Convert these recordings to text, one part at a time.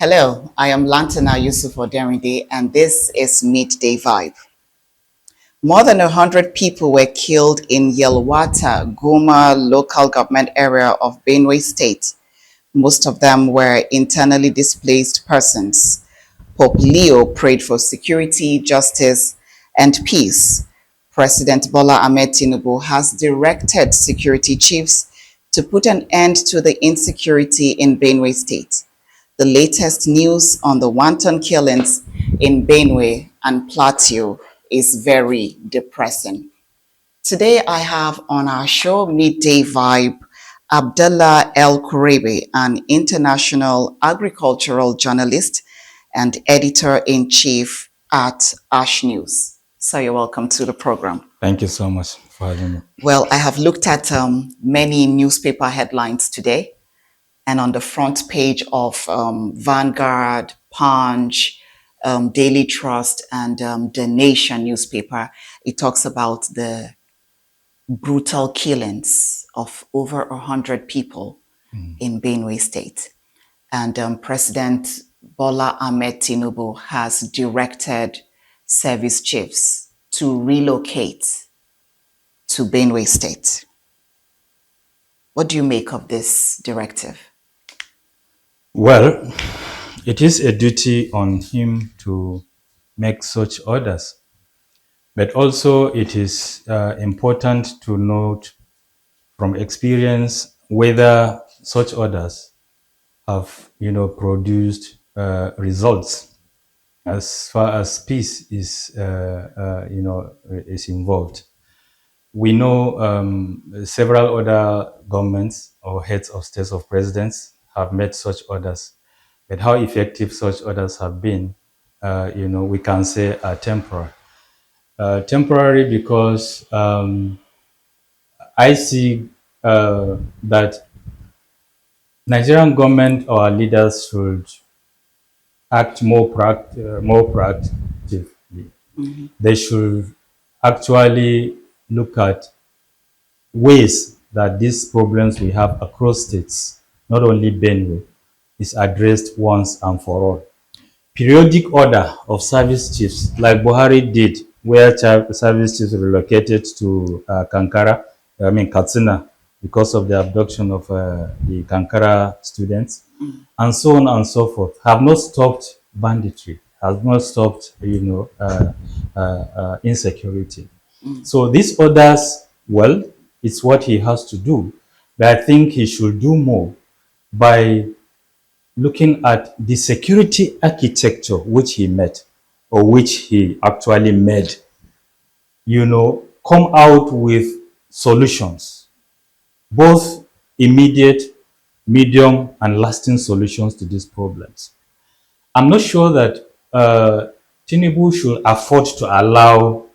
Hello, I am Lantana Yusuf Oderinde, and this is Midday Vibe. More than 100 people were killed in Yelwata, Goma local government area of Benue State. Most of them were internally displaced persons. Pope Leo prayed for security, justice, and peace. President Bola Ahmed Tinubu has directed security chiefs to put an end to the insecurity in Benue State. The latest news on the wanton killings in Benue and Plateau is very depressing. Today I have on our show Midday Vibe Abdullah El Kurebe, an international agricultural journalist and editor-in-chief at Ash News. So you're welcome to the program. Thank you so much for having me. Well, I have looked at many newspaper headlines today, and on the front page of Vanguard, Punch, Daily Trust, and The Nation newspaper, it talks about the brutal killings of over 100 people in Benue State. And President Bola Ahmed Tinubu has directed service chiefs to relocate to Benue State. What do you make of this directive? Well, it is a duty on him to make such orders, but also it is important to note from experience whether such orders have, produced results as far as peace is, is involved. We know several other governments or heads of states or presidents have made such orders, but how effective such orders have been, we can say are temporary. Temporary because I see that Nigerian government or our leaders should act more proactively. They should actually look at ways that these problems we have across states, not only Benue, is addressed once and for all. Periodic order of service chiefs, like Buhari did, where service chiefs relocated to Katsina, because of the abduction of the Kankara students, and so on and so forth, have not stopped banditry, has not stopped, insecurity. So these orders, well, it's what he has to do, but I think he should do more by looking at the security architecture which he made, or which he actually made, come out with solutions, both immediate, medium, and lasting solutions to these problems. I'm not sure that Tinubu should afford to allow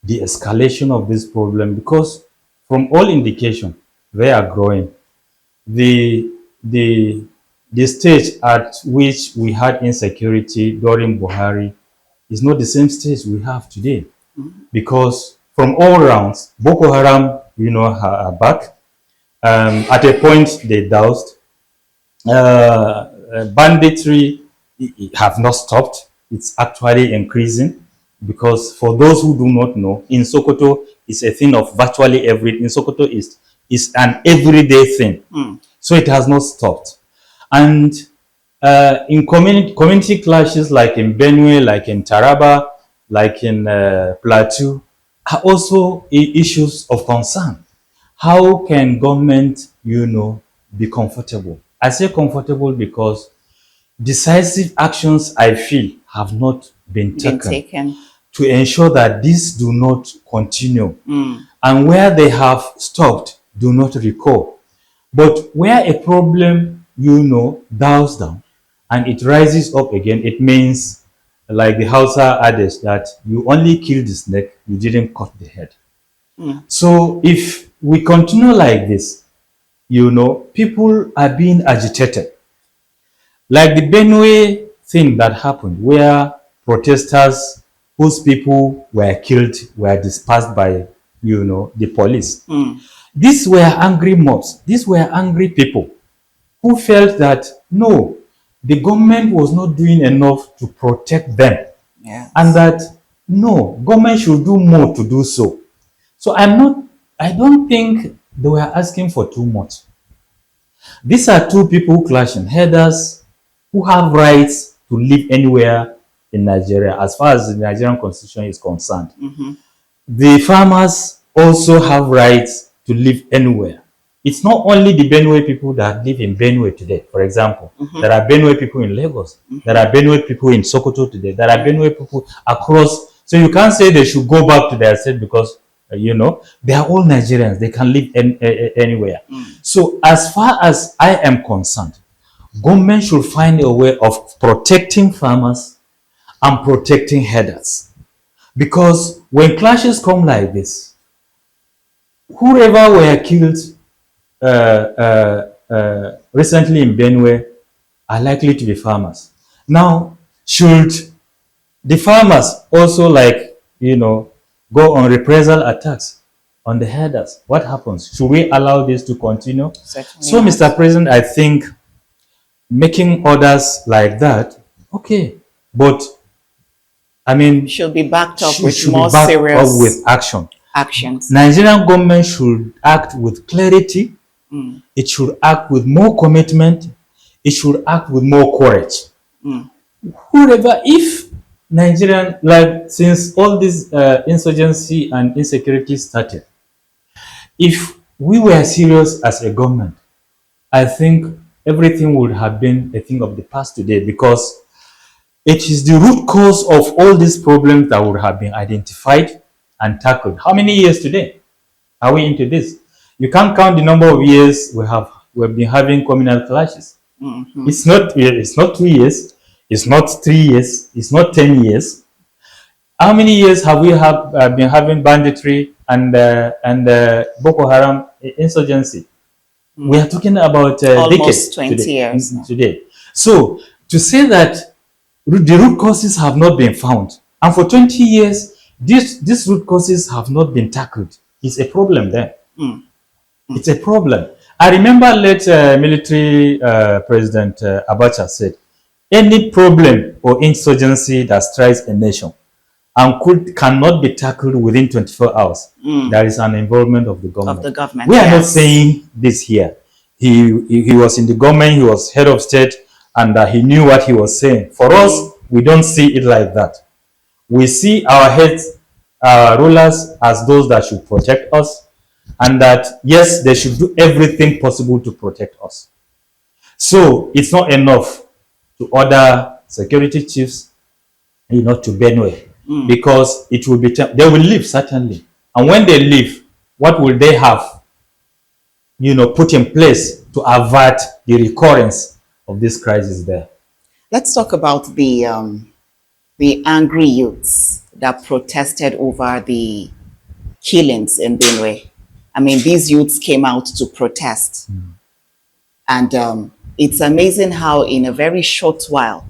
the escalation of this problem, because from all indication, they are growing. The stage at which we had insecurity during Buhari is not the same stage we have today, because from all rounds, Boko Haram, are back. At a point, they doused. Banditry have not stopped. It's actually increasing, because for those who do not know, in Sokoto is a thing of virtually in Sokoto is an everyday thing. So it has not stopped. And in community clashes like in Benue, like in Taraba, like in Plateau, are also issues of concern. How can government, be comfortable? I say comfortable because decisive actions, I feel, have not been taken to ensure that these do not continue. And where they have stopped, do not recur. But where a problem, dies down and it rises up again, it means, like the Hausa adage, that you only kill the snake, you didn't cut the head. So if we continue like this, people are being agitated. Like the Benue thing that happened, where protesters whose people were killed were dispersed by, the police. These were angry mobs. These were angry people who felt that, no, the government was not doing enough to protect them, and Yes. that no, government should do more to do so. So I don't think they were asking for too much. These are two people clashing, headers who have rights to live anywhere in Nigeria as far as the Nigerian constitution is concerned. Mm-hmm. The farmers also have rights to live anywhere. It's not only the Benue people that live in Benue today. For example, Mm-hmm. there are Benue people in Lagos. There are Benue people in Sokoto today. There are Benue people across. So you can't say they should go back to their state because, they are all Nigerians. They can live anywhere. So as far as I am concerned, government should find a way of protecting farmers and protecting herders. Because when clashes come like this, whoever were killed recently in Benue are likely to be farmers. Now, should the farmers also go on reprisal attacks on the herders? What happens? Should we allow this to continue? Certainly So, not. Mr. President, I think making orders like that, okay, but I mean, Should be backed up with should be more backed up serious with action. actions. Nigerian government should act with clarity. It should act with more commitment. It should act with more courage. Whoever, if Nigerian, like since all this insurgency and insecurity started, if we were serious as a government, I think everything would have been a thing of the past today, because it is the root cause of all these problems that would have been identified and tackled. How many years today are we into this? You can't count the number of years we've been having communal clashes. It's not 2 years, it's not 3 years, it's not 10 years. How many years have we been having banditry and Boko Haram insurgency? We are talking about Almost decades 20 years now. today. So to say that the root causes have not been found, and for 20 years these root causes have not been tackled, is a problem there. It's a problem. I remember late military President Abacha said, any problem or insurgency that strikes a nation and cannot be tackled within 24 hours, there is an involvement of the government. We are not saying this here. He was in the government, he was head of state, and he knew what he was saying. For us, we don't see it like that. We see our heads, rulers, as those that should protect us, and that, yes, they should do everything possible to protect us. So it's not enough to order security chiefs, to Benue, because it will be they will leave, certainly. And when they leave, what will they have, put in place to avert the recurrence of this crisis there? Let's talk about the angry youths that protested over the killings in Benue. I mean, these youths came out to protest. And it's amazing how in a very short while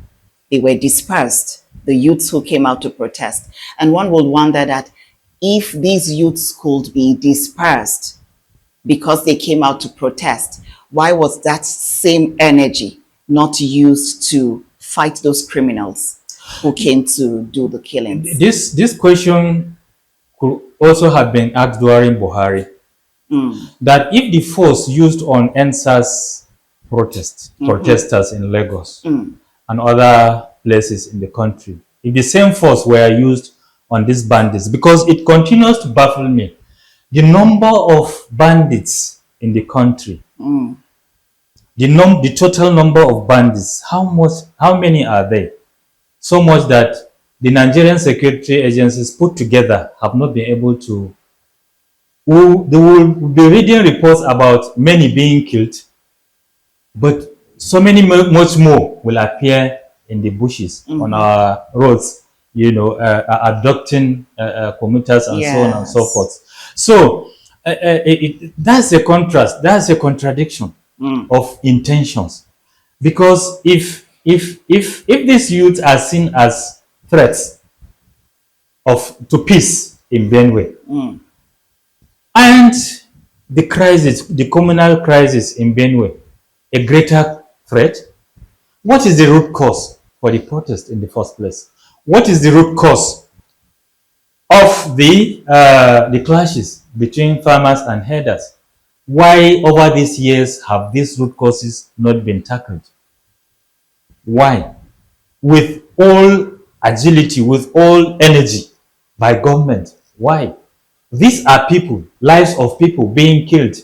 they were dispersed, the youths who came out to protest. And one would wonder that if these youths could be dispersed because they came out to protest, why was that same energy not used to fight those criminals who came to do the killings? This question could also have been asked during Buhari. That if the force used on NSAS protesters in Lagos and other places in the country, if the same force were used on these bandits, because it continues to baffle me, the number of bandits in the country, the total number of bandits, how many are they? So much that the Nigerian security agencies put together have not been able to. They will be reading reports about many being killed, but so many much more will appear in the bushes on our roads, abducting commuters and so on and so forth. So that's a contrast. That's a contradiction of intentions, because if these youths are seen as threats to peace in Benue, and the communal crisis in Benue, a greater threat, What is the root cause for the protest in the first place? What is the root cause of the clashes between farmers and herders? Why over these years have these root causes not been tackled? Why? With all agility, with all energy by government. Why? These are people, lives of people being killed.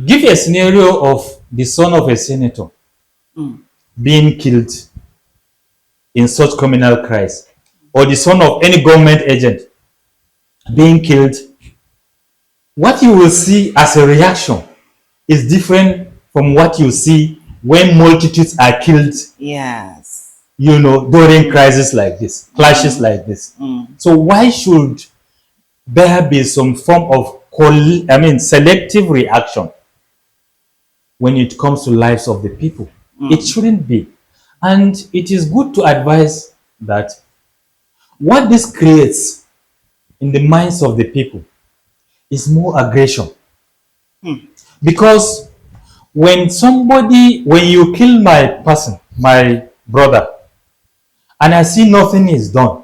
Give a scenario of the son of a senator being killed in such criminal crimes, or the son of any government agent being killed. What you will see as a reaction is different from what you see when multitudes are killed, Yes. during crises like this, clashes like this. So why should there be some form of selective reaction when it comes to lives of the people? It shouldn't be. And it is good to advise that what this creates in the minds of the people is more aggression. Because when you kill my person, my brother, and I see nothing is done,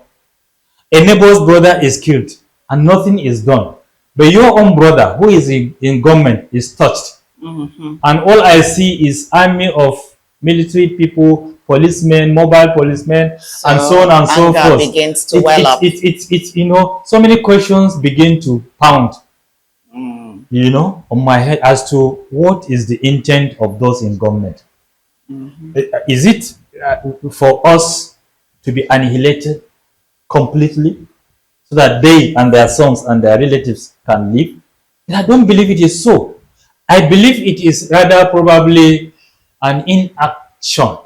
a neighbor's brother is killed and nothing is done, but your own brother who is in government is touched, and all I see is army of military people, policemen, mobile policemen, and so on and so forth. Begins to well up. So many questions begin to pound on my head as to what is the intent of those in government. Is it for us to be annihilated completely so that they and their sons and their relatives can live? And I don't believe it is so. I believe it is rather probably an inaction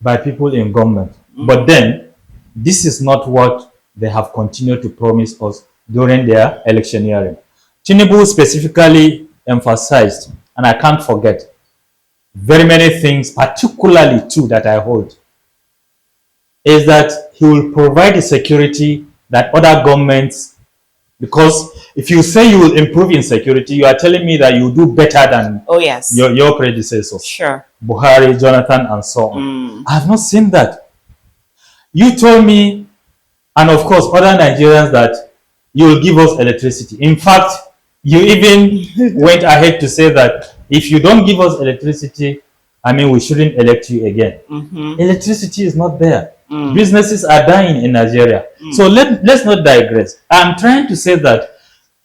by people in government. But then, this is not what they have continued to promise us during their electioneering. Tinubu specifically emphasized, and I can't forget, very many things, particularly two that I hold, is that he will provide the security that other governments, because if you say you will improve in security, you are telling me that you do better than your predecessors. Sure. Buhari, Jonathan, and so on. I have not seen that. You told me, and of course other Nigerians, that you will give us electricity. In fact, you even went ahead to say that if you don't give us electricity, we shouldn't elect you again. Electricity is not there. Businesses are dying in Nigeria. So let's not digress. I'm trying to say that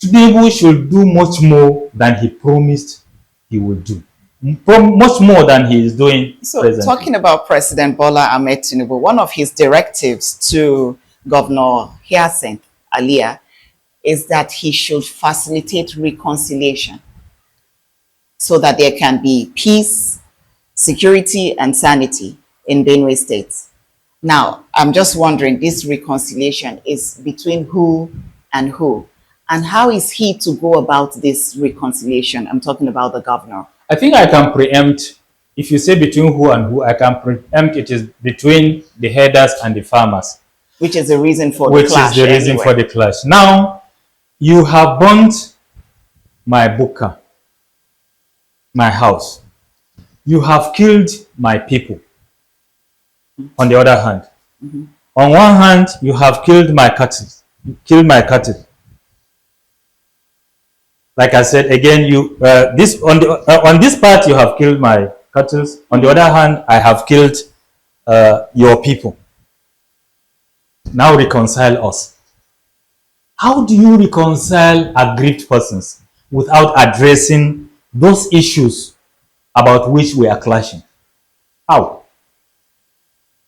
Tinubu should do much more than he promised he would do. Much more than he is doing. So presently. Talking about President Bola Ahmed Tinubu, one of his directives to Governor Hyacinth Alia is that he should facilitate reconciliation so that there can be peace, security, and sanity in Benue State. Now, I'm just wondering, this reconciliation is between who and who? And how is he to go about this reconciliation? I'm talking about the governor. I think I can preempt, if you say between who and who, I can preempt it is between the herders and the farmers. Which is the reason for the clash. Which is the reason for the clash. Now, you have burnt my buka, my house. You have killed my people. On the other hand, on one hand, you have killed my cattle. Like I said again, on this part you have killed my cattle. On the other hand, I have killed your people. Now reconcile us. How do you reconcile aggrieved persons without addressing those issues about which we are clashing? How?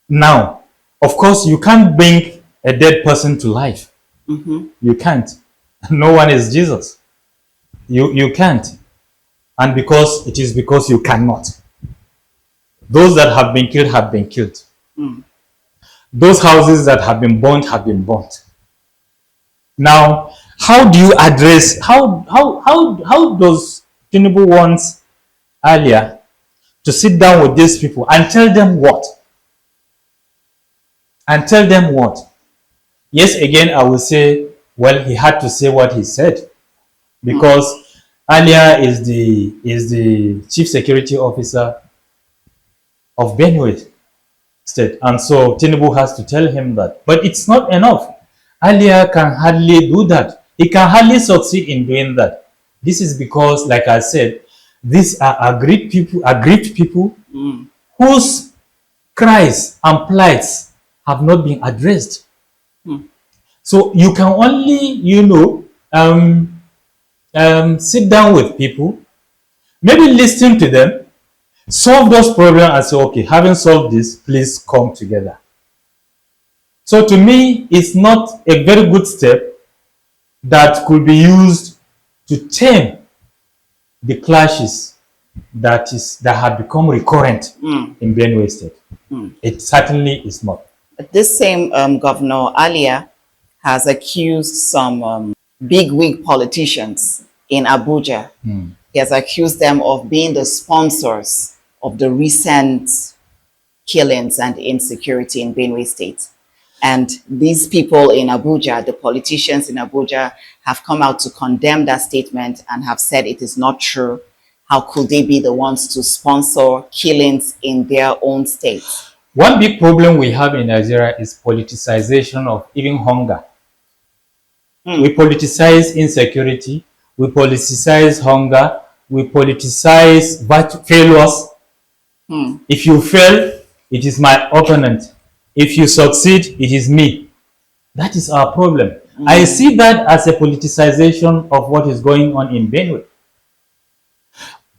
Now, of course, you can't bring a dead person to life. You can't. No one is Jesus. You can't. And because you cannot. Those that have been killed have been killed. Those houses that have been burnt have been burnt. Now, how do you address, how does Tinubu want earlier to sit down with these people and tell them what? And tell them what? Yes, again, I will say, well, he had to say what he said, because earlier is the chief security officer of Benue State. And so Tinubu has to tell him that. But it's not enough. Alia can hardly do that. He can hardly succeed in doing that. This is because, like I said, these are aggrieved people whose cries and plights have not been addressed. So you can only, sit down with people, maybe listen to them, solve those problems and say, okay, having solved this, please come together. So to me, it's not a very good step that could be used to tame the clashes that have become recurrent in Benue State. It certainly is not. This same Governor Alia has accused some big wig politicians in Abuja. He has accused them of being the sponsors of the recent killings and insecurity in Benue State. And these people in Abuja, the politicians in Abuja, have come out to condemn that statement and have said it is not true. How could they be the ones to sponsor killings in their own state? One big problem we have in Nigeria is politicization of even hunger. We politicize insecurity, we politicize hunger, we politicize failures. If you fail, it is my opponent. If you succeed, it is me. That is our problem. I see that as a politicization of what is going on in Benue.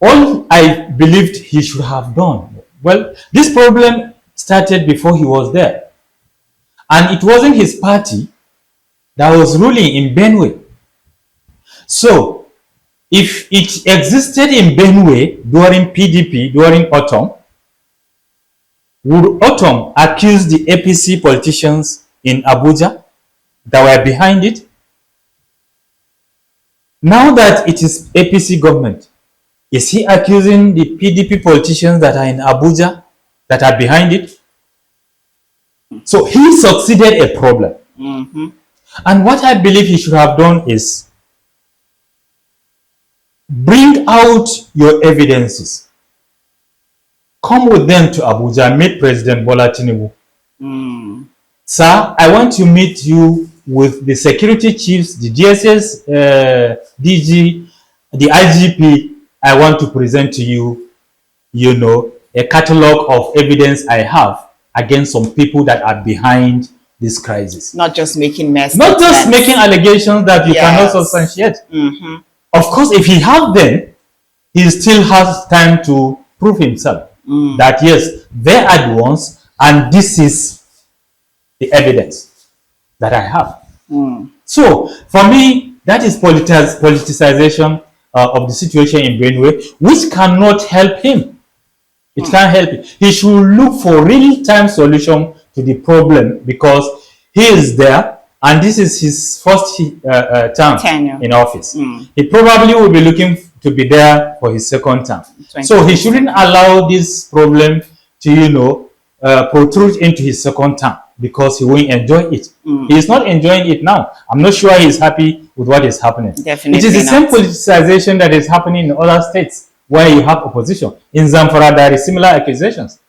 All I believed he should have done, well, this problem started before he was there. And it wasn't his party that was ruling in Benue. So, if it existed in Benue during PDP, during autumn, would autumn accuse the APC politicians in Abuja that were behind it? Now that it is APC government, is he accusing the PDP politicians that are in Abuja that are behind it? So he succeeded a problem. And what I believe he should have done is bring out your evidences. Come with them to Abuja, meet President Bola Tinubu. Sir, I want to meet you with the security chiefs, the DSS, DG, the IGP. I want to present to you, a catalog of evidence I have against some people that are behind this crisis. Not just making mess. Not just making allegations that you cannot substantiate. Of course, if he has them, he still has time to prove himself that yes, they are the ones, and this is the evidence that I have. So, for me, that is politicization of the situation in Benue, which cannot help him. It can't help him. He should look for real-time solution to the problem, because he is there and this is his first term in office. He probably will be looking to be there for his second term. So he shouldn't allow this problem to, protrude into his second term, because he won't enjoy it. He is not enjoying it now. I'm not sure he is happy with what is happening. Definitely it is the same politicization that is happening in other states where you have opposition. In Zamfara, there is similar accusations.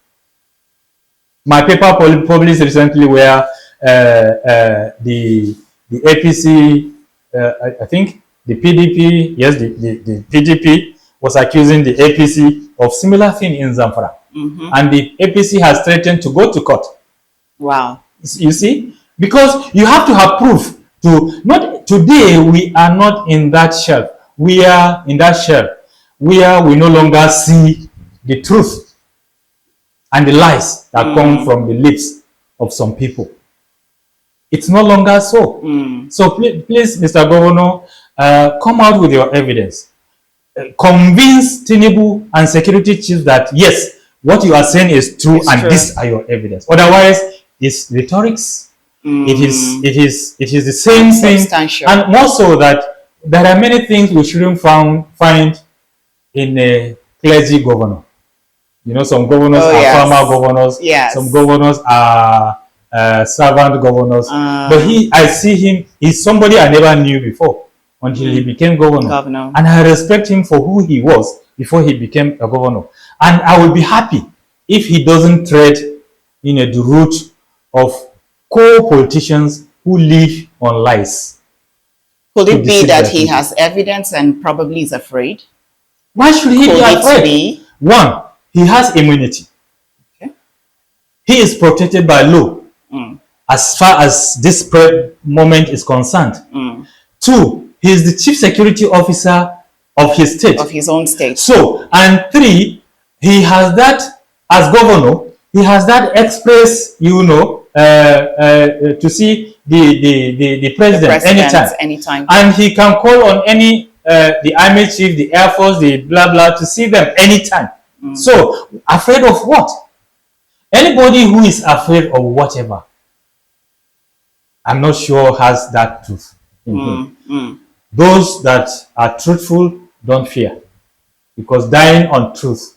My paper published recently where the APC, I think the PDP, yes, the PDP was accusing the APC of similar thing in Zamfara. And the APC has threatened to go to court. Wow. You see? Because you have to have proof to not today we are not in that shelf. We are in that shelf where we no longer see the truth and the lies that come from the lips of some people. It's no longer so. So please, Mr. Governor, come out with your evidence. Convince Tinubu and security chiefs that yes, what you are saying is true, and these are your evidence. Otherwise, it's rhetorics. It is the same thing, and more so that there are many things we shouldn't find in a clergy governor. Some governors are former governors. Some governors are servant governors. But I see him. He's somebody I never knew before until he became governor. And I respect him for who he was before he became a governor. And I will be happy if he doesn't tread the route of co-politicians who live on lies Could to it be deceive that their he people. has evidence and probably is afraid? Why should he Could be it afraid? be? One, he has immunity. Okay. He is protected by law as far as this moment is concerned. Two, he is the chief security officer of his state. Of his own state. So, and three, he has that, as governor, he has that express, to see the president anytime. And he can call on any, the army chief, the air force, the blah, blah, to see them anytime. So, afraid of what? Anybody who is afraid of whatever, I'm not sure has that truth in him. Those that are truthful don't fear, because dying on truth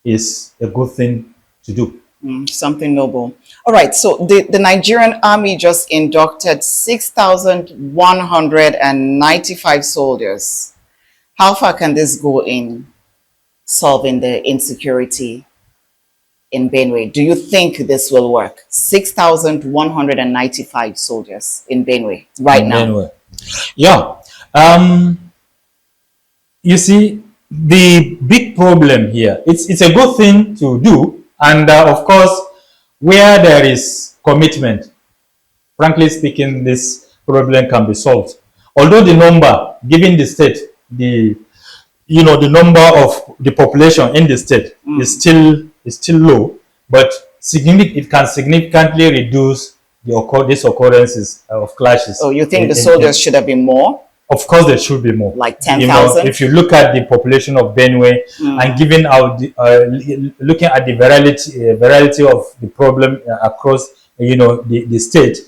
is a good thing to do. Something noble. All right, so the Nigerian army just inducted 6,195 soldiers. How far can this go in solving the insecurity in Benue? Do you think this will work? 6,195 soldiers in Benue right now. Benue. Yeah. You see, the big problem here, it's a good thing to do. And of course, where there is commitment, frankly speaking, this problem can be solved. Although the number, given the state, the number of the population in the state is still low, but it can significantly reduce these occurrences of clashes. Oh, you think the soldiers should have been more? Of course, there should be more. Like 10,000? If you look at the population of Benue and given looking at the variety of the problem across, the state,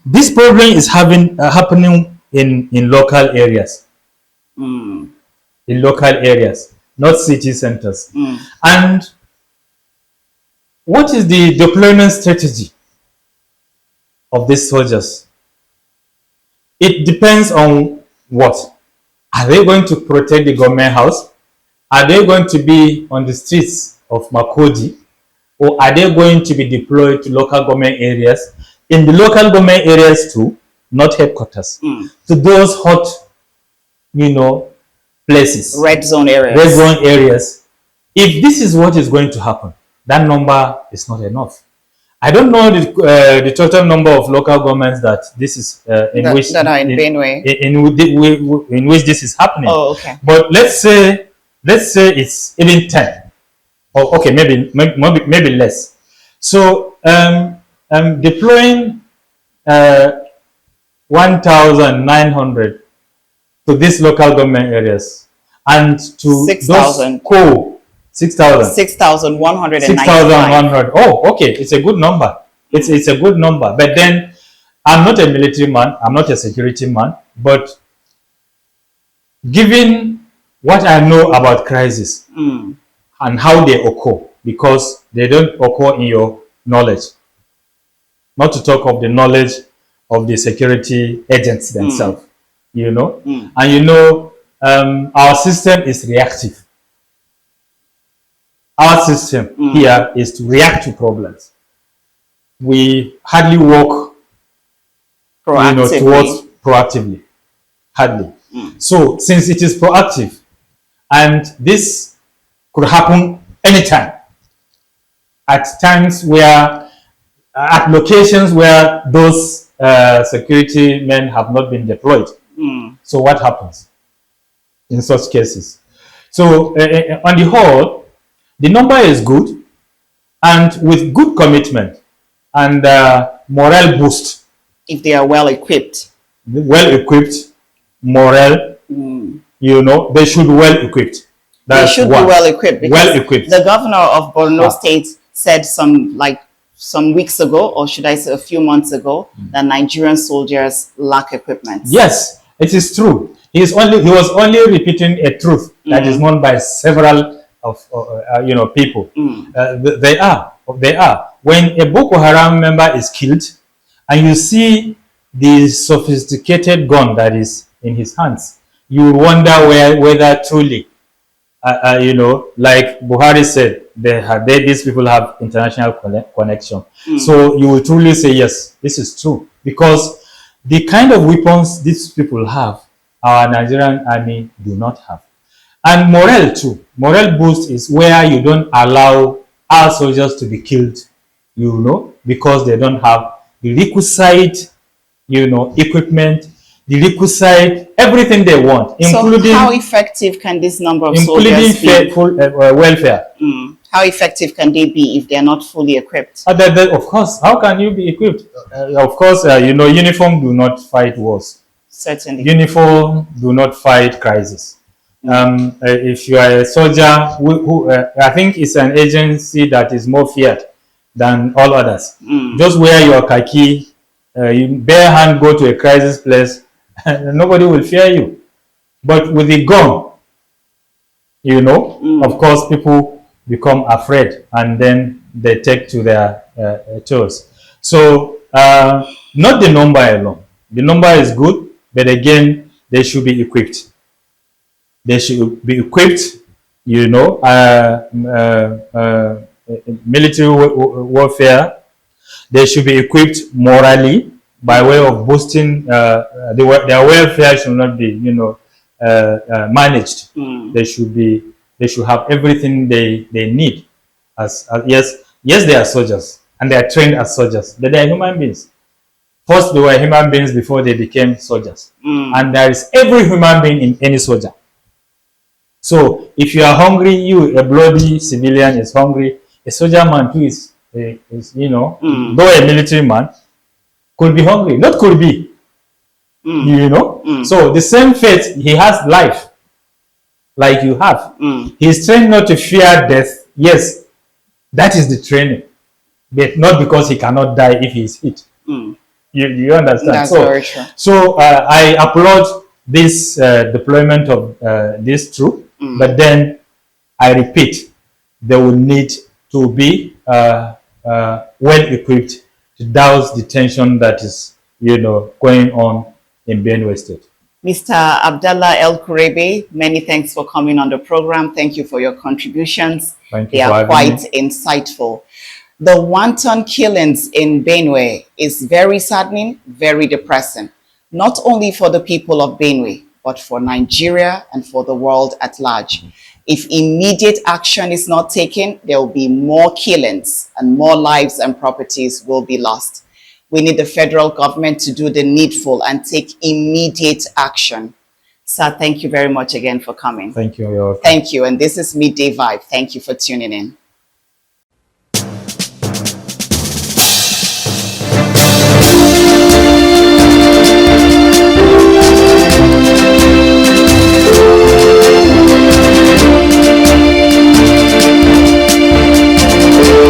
this problem is happening in local areas. In local areas, not city centers. And what is the deployment strategy of these soldiers? It depends on what. Are they going to protect the government house? Are they going to be on the streets of Makodi? Or are they going to be deployed to local government areas? In the local government areas too, not headquarters. To those hot, places. Red zone areas. Red zone areas. If this is what is going to happen, that number is not enough. I don't know the total number of local governments that this is that are in Benue, in which this is happening. Oh, okay. But let's say it's even 10, or okay, maybe less. So deploying 1,900 to these local government areas and to 6,000. 6,195. Oh, okay. It's a good number. It's a good number. But then, I'm not a military man. I'm not a security man. But given what I know about crisis and how they occur, because they don't occur in your knowledge, not to talk of the knowledge of the security agents themselves, and our system is reactive. Our system here is to react to problems. We hardly work towards proactively. Hardly. So since it is proactive, and this could happen anytime, at times where, at locations where those security men have not been deployed. So what happens in such cases? So on the whole, the number is good, and with good commitment and morale boost. If they are well equipped. Morale, they should be well equipped. They should be well equipped. Well equipped. The governor of Borno State said some weeks ago, or should I say a few months ago, that Nigerian soldiers lack equipment. Yes, it is true. He was only repeating a truth that is known by several of people. They are. When a Boko Haram member is killed, and you see the sophisticated gun that is in his hands, you wonder whether truly, like Buhari said, these people have international connection. So you will truly say, yes, this is true. Because the kind of weapons these people have, our Nigerian army do not have. And morale too. Morale boost is where you don't allow our soldiers to be killed, because they don't have the requisite, equipment, the requisite, everything they want, including. So how effective can this number of soldiers be? Full welfare. How effective can they be if they're not fully equipped? Of course, how can you be equipped? Of course, uniform do not fight wars. Certainly. Uniform do not fight crisis. If you are a soldier, who I think it's an agency that is more feared than all others. Just wear your khaki, you bare hand go to a crisis place, nobody will fear you. But with the gun, of course, people become afraid, and then they take to their toes. So, not the number alone. The number is good, but again, they should be equipped. They should be equipped, military warfare. They should be equipped morally by way of boosting their welfare. Should not be, managed. They should have everything they need. Yes, they are soldiers and they are trained as soldiers, but they are human beings. First, they were human beings before they became soldiers, and there is every human being in any soldier. So if you are hungry, a bloody civilian is hungry. A soldier man too is though a military man could be hungry, not could be. So the same faith, he has life like you have. He is trained not to fear death. Yes, that is the training, but not because he cannot die if he is hit. You understand? That's very true. So I applaud this deployment of this troop, but then I repeat, they will need to be well equipped to douse the tension that is going on in Benue State. Mr. Abdallah El Kurebe, many thanks for coming on the program. Thank you for your contributions. Thank you. They are quite insightful. The wanton killings in Benue is very saddening, very depressing, not only for the people of Benue, but for Nigeria and for the world at large. If immediate action is not taken, there will be more killings and more lives and properties will be lost. We need the federal government to do the needful and take immediate action. Sir, thank you very much again for coming. Thank you. Thank you. And this is Midday Vibe. Thank you for tuning in.